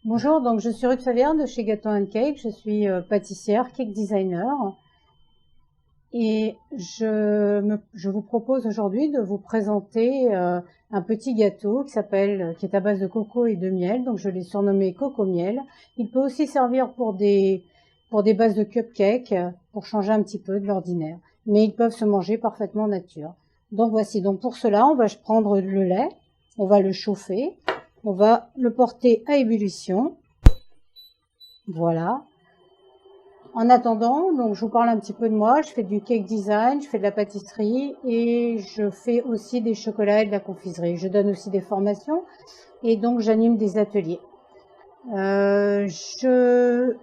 Bonjour, donc je suis Ruth Favière de chez Gâteau & Cake, je suis pâtissière, cake designer et je vous propose aujourd'hui de vous présenter un petit gâteau qui est à base de coco et de miel, donc je l'ai surnommé Coco Miel. Il peut aussi servir pour des bases de cupcakes, pour changer un petit peu de l'ordinaire, mais ils peuvent se manger parfaitement nature. Donc voici, donc pour cela on va prendre le lait, on va le chauffer, on va le porter à ébullition. Voilà. En attendant, donc je vous parle un petit peu de moi. Je fais du cake design, je fais de la pâtisserie et je fais aussi des chocolats et de la confiserie. Je donne aussi des formations et donc j'anime des ateliers. Je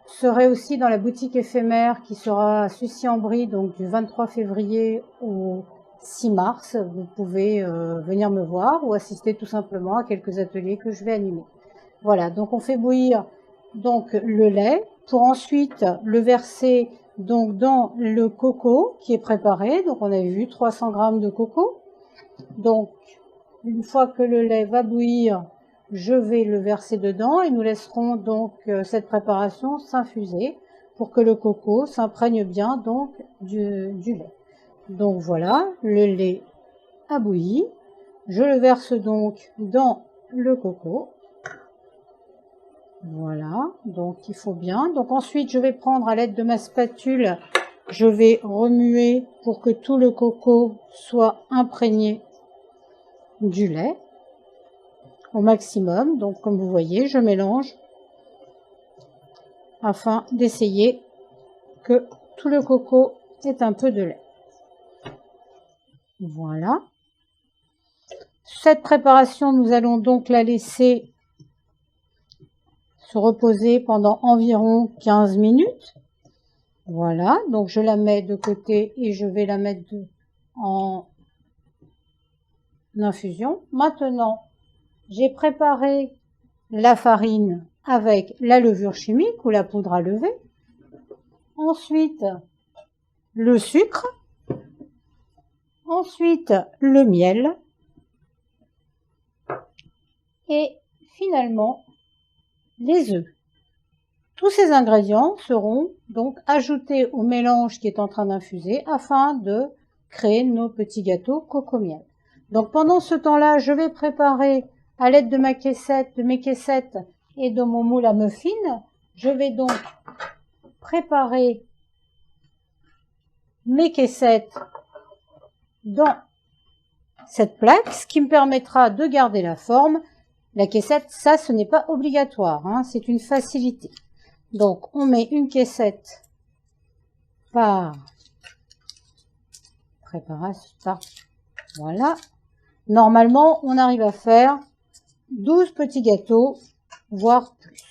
serai aussi dans la boutique éphémère qui sera à Sucy-en-Brie, donc du 23 février au 6 mars. Vous pouvez venir me voir ou assister tout simplement à quelques ateliers que je vais animer. Voilà, donc on fait bouillir donc le lait pour ensuite le verser donc dans le coco qui est préparé. Donc on avait vu 300 g de coco. Donc une fois que le lait va bouillir, je vais le verser dedans et nous laisserons donc cette préparation s'infuser pour que le coco s'imprègne bien donc du lait. Donc voilà, le lait a bouilli. Je le verse donc dans le coco. Voilà, donc il faut bien. Donc ensuite, je vais prendre à l'aide de ma spatule, je vais remuer pour que tout le coco soit imprégné du lait au maximum. Donc comme vous voyez, je mélange afin d'essayer que tout le coco ait un peu de lait. Voilà. Cette préparation, nous allons donc la laisser se reposer pendant environ 15 minutes. Voilà, donc je la mets de côté et je vais la mettre en infusion. Maintenant, j'ai préparé la farine avec la levure chimique ou la poudre à lever. Ensuite, le sucre. Ensuite, le miel. Et finalement, les œufs. Tous ces ingrédients seront donc ajoutés au mélange qui est en train d'infuser afin de créer nos petits gâteaux coco miel. Donc pendant ce temps-là, je vais préparer à l'aide de mes caissettes et de mon moule à muffins, je vais donc préparer mes caissettes dans cette plaque, ce qui me permettra de garder la forme. La caissette, ça, ce n'est pas obligatoire, hein, c'est une facilité. Donc, on met une caissette par préparation. Voilà. Normalement, on arrive à faire 12 petits gâteaux, voire plus.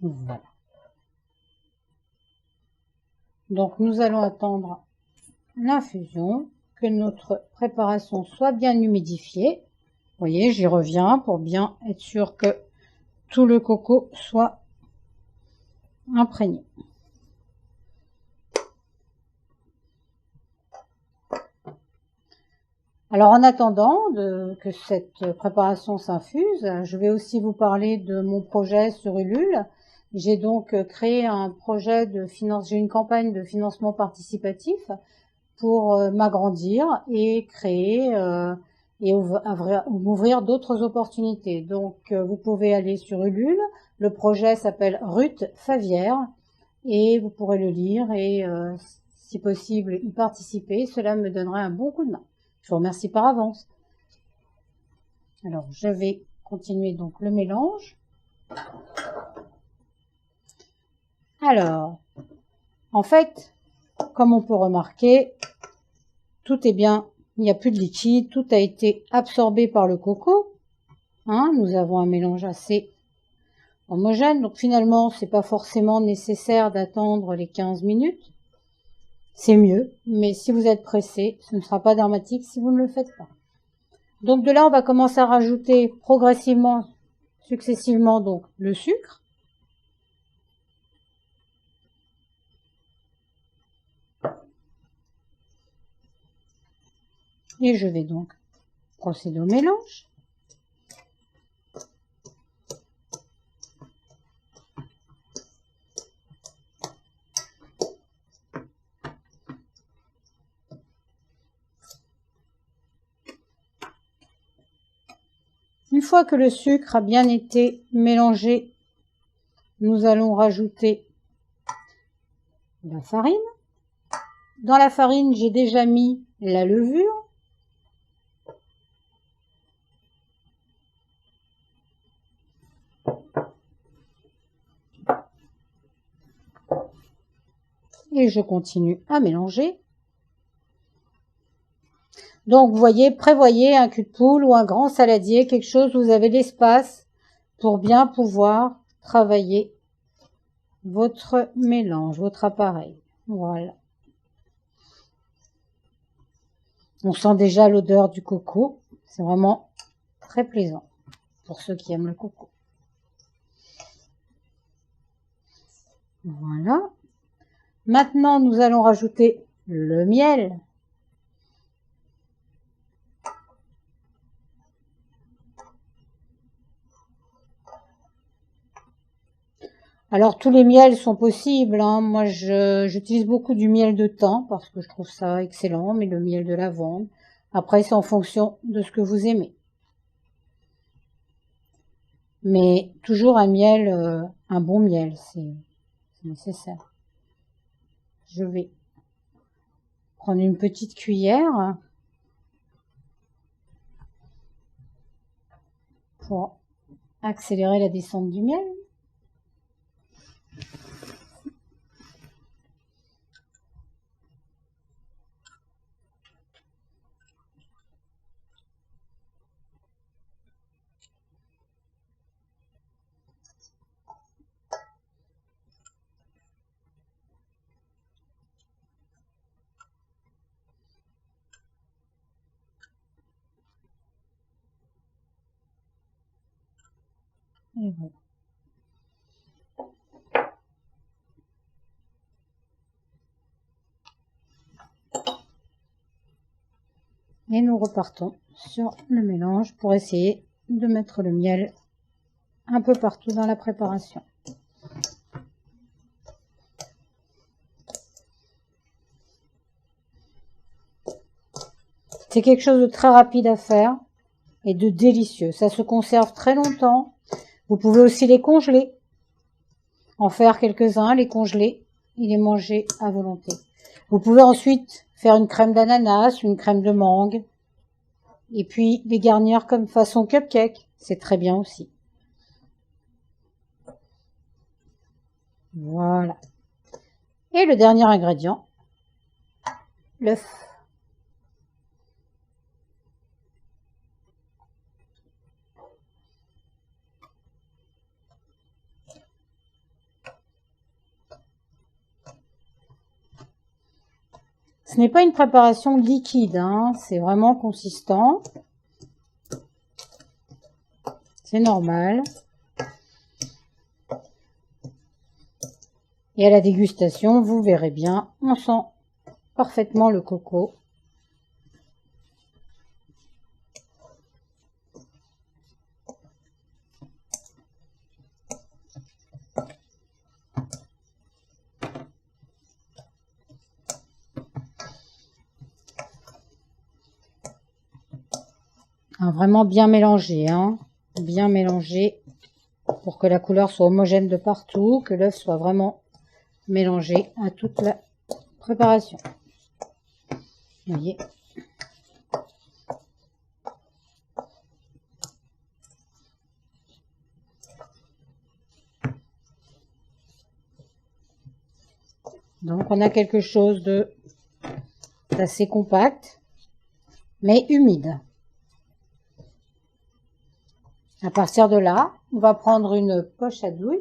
Voilà. Donc, nous allons attendre l'infusion, que notre préparation soit bien humidifiée. Vous voyez, j'y reviens pour bien être sûr que tout le coco soit imprégné. Alors en attendant que cette préparation s'infuse, je vais aussi vous parler de mon projet sur Ulule. J'ai donc créé un projet de finance, j'ai une campagne de financement participatif pour m'agrandir et créer et ouvrir d'autres opportunités. Donc vous pouvez aller sur Ulule, le projet s'appelle Ruth Favière et vous pourrez le lire et si possible y participer, cela me donnerait un bon coup de main. Je vous remercie par avance. Alors, je vais continuer donc le mélange. Alors, en fait, comme on peut remarquer, tout est bien, il n'y a plus de liquide, tout a été absorbé par le coco. Hein, nous avons un mélange assez homogène, donc finalement, c'est pas forcément nécessaire d'attendre les 15 minutes. c'est mieux. Mais si vous êtes pressé, ce ne sera pas dramatique si vous ne le faites pas. Donc de là, on va commencer à rajouter progressivement, successivement, donc le sucre. Et je vais donc procéder au mélange. Une fois que le sucre a bien été mélangé, nous allons rajouter la farine. Dans la farine, j'ai déjà mis la levure. Et je continue à mélanger. Donc, vous voyez, prévoyez un cul de poule ou un grand saladier, quelque chose où vous avez l'espace pour bien pouvoir travailler votre mélange, votre appareil. Voilà. On sent déjà l'odeur du coco. C'est vraiment très plaisant pour ceux qui aiment le coco. Voilà. Maintenant, nous allons rajouter le miel. Alors, tous les miels sont possibles, hein. Moi, j'utilise beaucoup du miel de thym parce que je trouve ça excellent, mais le miel de lavande. Après, c'est en fonction de ce que vous aimez. Mais toujours un miel, un bon miel, c'est nécessaire. Je vais prendre une petite cuillère pour accélérer la descente du miel. Et voilà. Et nous repartons sur le mélange pour essayer de mettre le miel un peu partout dans la préparation. C'est quelque chose de très rapide à faire et de délicieux. Ça se conserve très longtemps. Vous pouvez aussi les congeler. En faire quelques-uns, les congeler et les manger à volonté. Vous pouvez ensuite faire une crème d'ananas, une crème de mangue. Et puis les garnir comme façon cupcake. C'est très bien aussi. Voilà. Et le dernier ingrédient, l'œuf. Ce n'est pas une préparation liquide, hein, c'est vraiment consistant. C'est normal. Et à la dégustation, vous verrez bien, on sent parfaitement le coco. Ah, vraiment bien mélangé, hein, bien mélangé pour que la couleur soit homogène de partout, que l'œuf soit vraiment mélangé à toute la préparation. Vous voyez. Donc on a quelque chose d'assez compact, mais humide. À partir de là, on va prendre une poche à douille.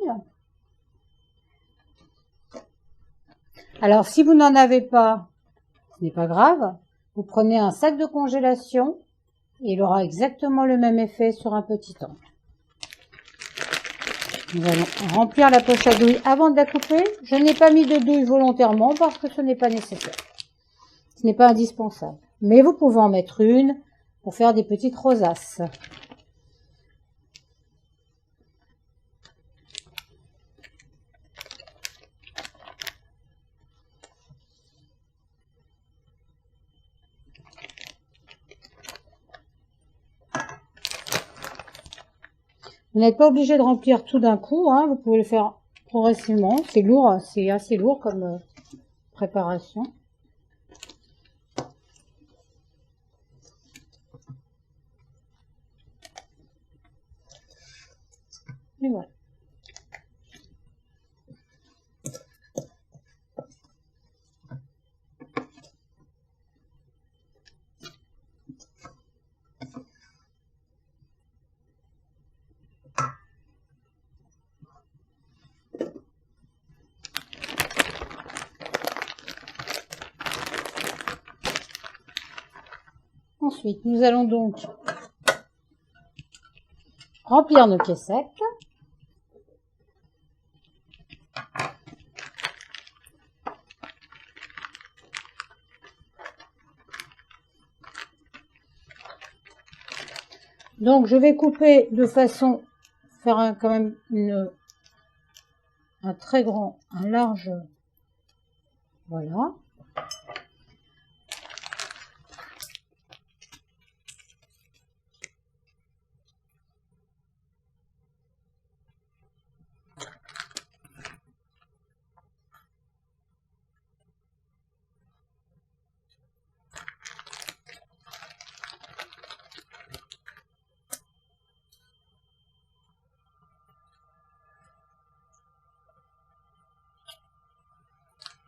Alors, si vous n'en avez pas, ce n'est pas grave. Vous prenez un sac de congélation et il aura exactement le même effet sur un petit temps. Nous allons remplir la poche à douille avant de la couper. Je n'ai pas mis de douille volontairement parce que ce n'est pas nécessaire. Ce n'est pas indispensable. Mais vous pouvez en mettre une pour faire des petites rosaces. Vous n'êtes pas obligé de remplir tout d'un coup, hein, vous pouvez le faire progressivement. C'est lourd, c'est assez lourd comme préparation. Et voilà. Ensuite, nous allons donc remplir nos caissettes. Donc, je vais couper de façon, faire quand même un très grand, un large, voilà.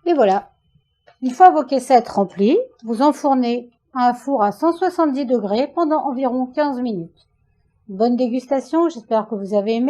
Et voilà. Une fois vos caissettes remplies, vous enfournez à un four à 170 degrés pendant environ 15 minutes. Bonne dégustation, j'espère que vous avez aimé.